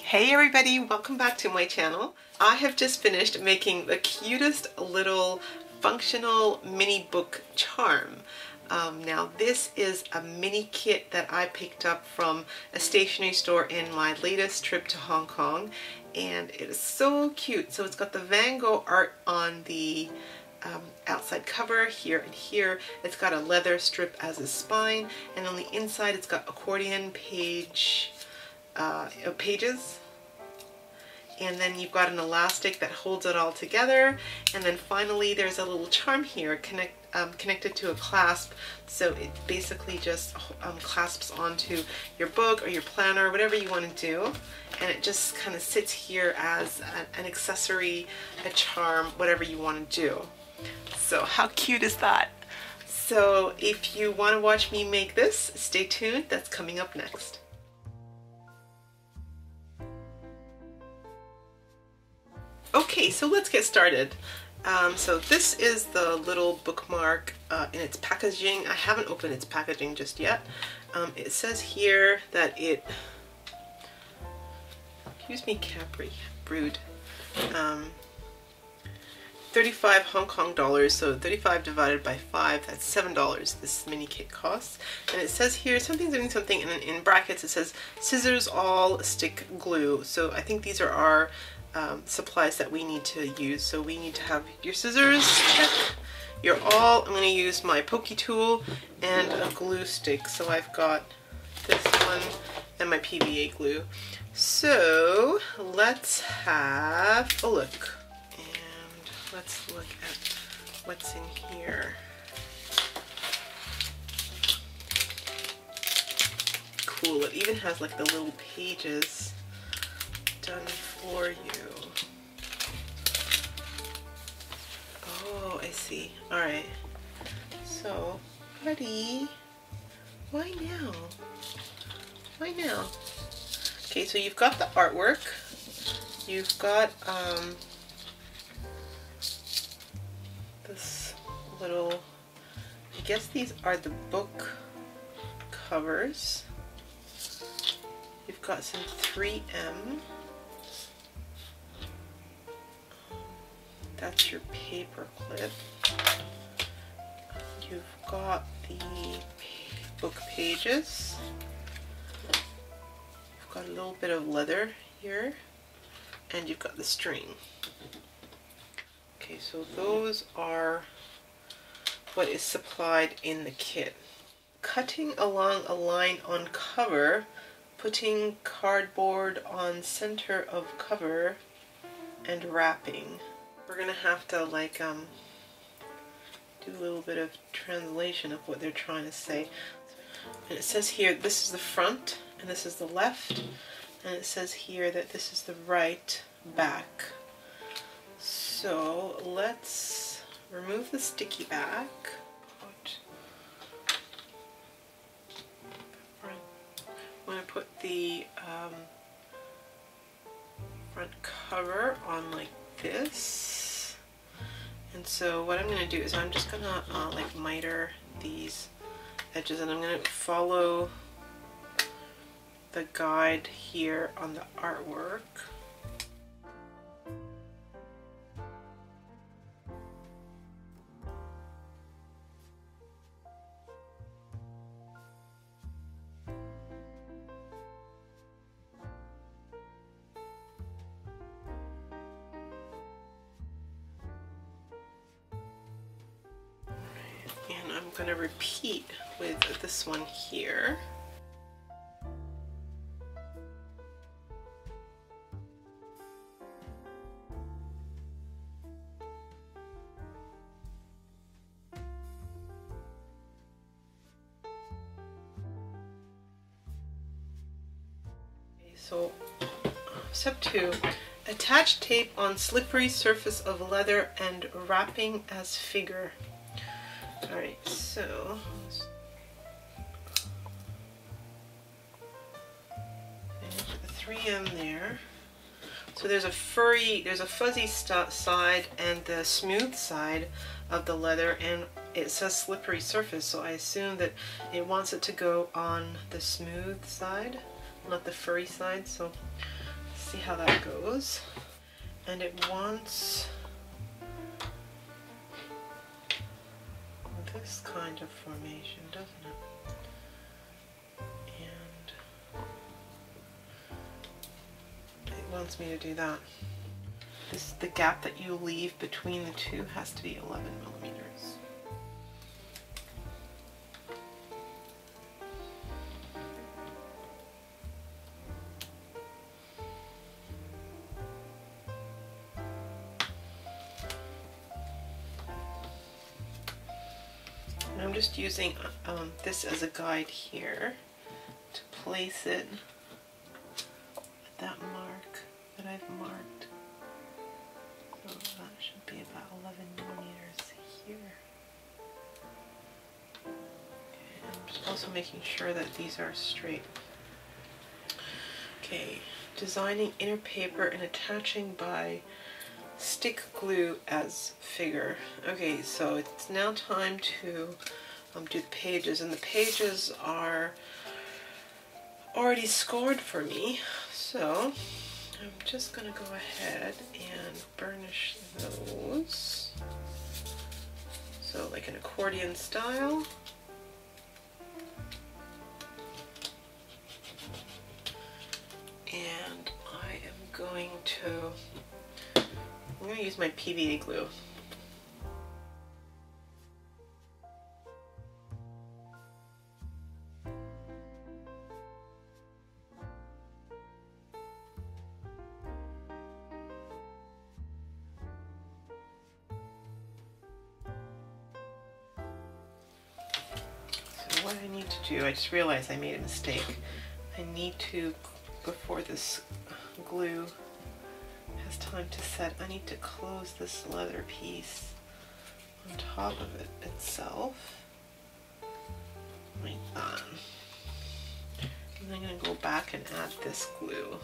Hey everybody, welcome back to my channel. I have just finished making the cutest little functional mini book charm. Now this is a mini kit that I picked up from a stationery store in my latest trip to Hong Kong, and it is so cute. So it's got the Van Gogh art on the outside cover here and here. It's got a leather strip as a spine, and on the inside it's got accordion pages, and then you've got an elastic that holds it all together, and then finally there's a little charm here connected to a clasp, so it basically just clasps onto your book or your planner, whatever you want to do, and it just kind of sits here as an accessory, a charm, whatever you want to do. So how cute is that? So if you want to watch me make this, stay tuned, that's coming up next. Okay, so let's get started. So this is the little bookmark in its packaging. I haven't opened its packaging just yet. It says here that it, excuse me, Capri Brood, 35 Hong Kong dollars, so 35 divided by 5, that's $7 this mini kit costs. And it says here something, and in brackets it says scissors, all, stick, glue. So I think these are our supplies that we need to use. So we need to have your scissors, check, your awl, I'm going to use my pokey tool, and a glue stick. So I've got this one and my PVA glue. So let's have a look, and let's look at what's in here. Cool, it even has like the little pages done for you. Oh, I see. Alright. So, buddy, why now? Why now? Okay, so you've got the artwork. You've got this little, I guess these are the book covers. You've got some 3M. That's your paper clip. You've got the book pages. You've got a little bit of leather here, and you've got the string. Okay, so those are what is supplied in the kit. Cutting along a line on cover, putting cardboard on center of cover, and wrapping. We're gonna have to like do a little bit of translation of what they're trying to say. And it says here this is the front and this is the left, and it says here that this is the right back. So let's remove the sticky back. I'm going to put the front cover on like this. And so what I'm going to do is I'm just going to like miter these edges, and I'm going to follow the guide here on the artwork. I'm going to repeat with this one here. Okay, so step 2, attach tape on slippery surface of leather and wrapping as figure. Alright, so put the 3M there. So there's a fuzzy side and the smooth side of the leather, and it says slippery surface, so I assume that it wants it to go on the smooth side, not the furry side. So see how that goes. And it wants this kind of formation, doesn't it? And it wants me to do that. The gap that you leave between the two has to be 11 millimeters. I'm just using this as a guide here to place it at that mark that I've marked. So that should be about 11 millimeters here. Okay, I'm just also making sure that these are straight. Okay, designing inner paper and attaching by stick glue as figure. Okay, so it's now time to do the pages, and the pages are already scored for me, so I'm just gonna go ahead and burnish those, so like an accordion style. And I am going to I'm going to use my PVA glue. So what I need to do, I just realized I made a mistake. I need to, before this glue has time to set, I need to close this leather piece on top of it itself, like that. And I'm going to go back and add this glue.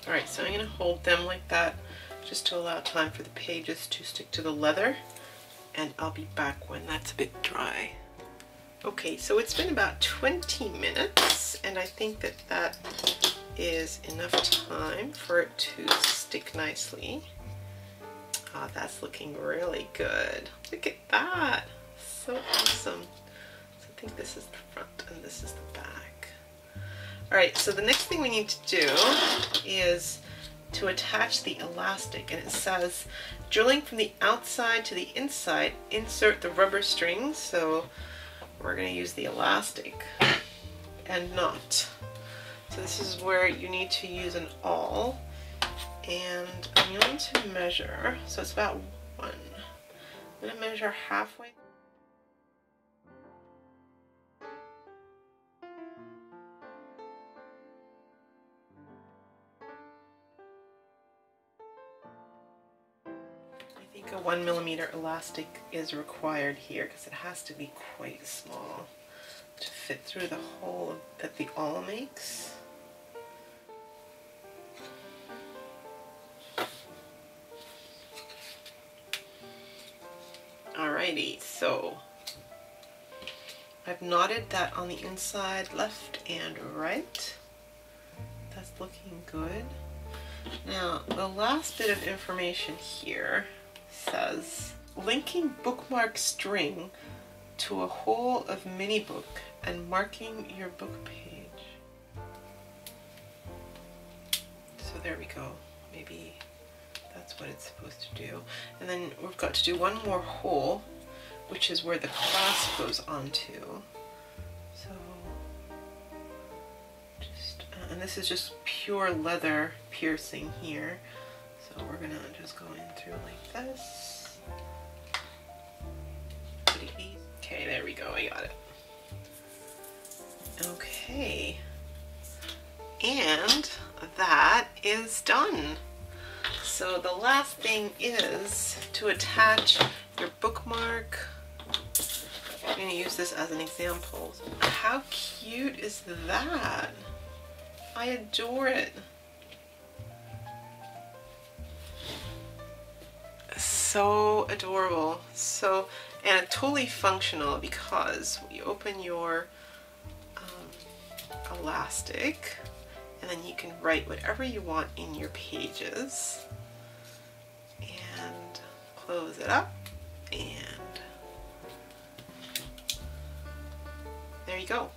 Alright, so I'm going to hold them like that just to allow time for the pages to stick to the leather, and I'll be back when that's a bit dry. Okay, so it's been about 20 minutes, and I think that that is enough time for it to stick nicely. Ah, that's looking really good. Look at that! So awesome. So I think this is the front and this is the back. Alright, so the next thing we need to do is to attach the elastic, and it says drilling from the outside to the inside, insert the rubber strings. So we're going to use the elastic and knot. So this is where you need to use an awl, and I'm going to measure, so it's about 1. I'm going to measure halfway. A 1 millimeter elastic is required here because it has to be quite small to fit through the hole that the awl makes. Alrighty, so I've knotted that on the inside, left and right. That's looking good. Now, the last bit of information here says linking bookmark string to a hole of mini book and marking your book page. So there we go. Maybe that's what it's supposed to do. And then we've got to do one more hole, which is where the clasp goes onto. So just, and this is just pure leather piercing here. So we're gonna just go in through like this. Okay, there we go, I got it. Okay, and that is done. So the last thing is to attach your bookmark I'm going to use this as an example. How cute is that? I adore it. So adorable. And totally functional, because you open your elastic and then you can write whatever you want in your pages and close it up, and there you go.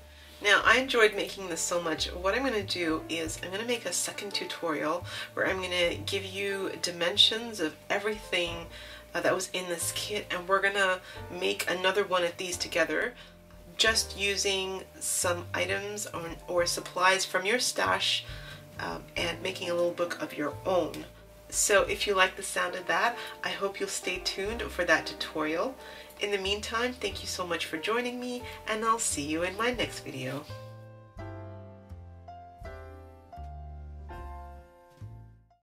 Now, I enjoyed making this so much. What I'm going to do is I'm going to make a second tutorial where I'm going to give you dimensions of everything that was in this kit, and we're going to make another one of these together, just using some items or supplies from your stash and making a little book of your own. So if you like the sound of that, I hope you'll stay tuned for that tutorial. In the meantime, thank you so much for joining me, and I'll see you in my next video.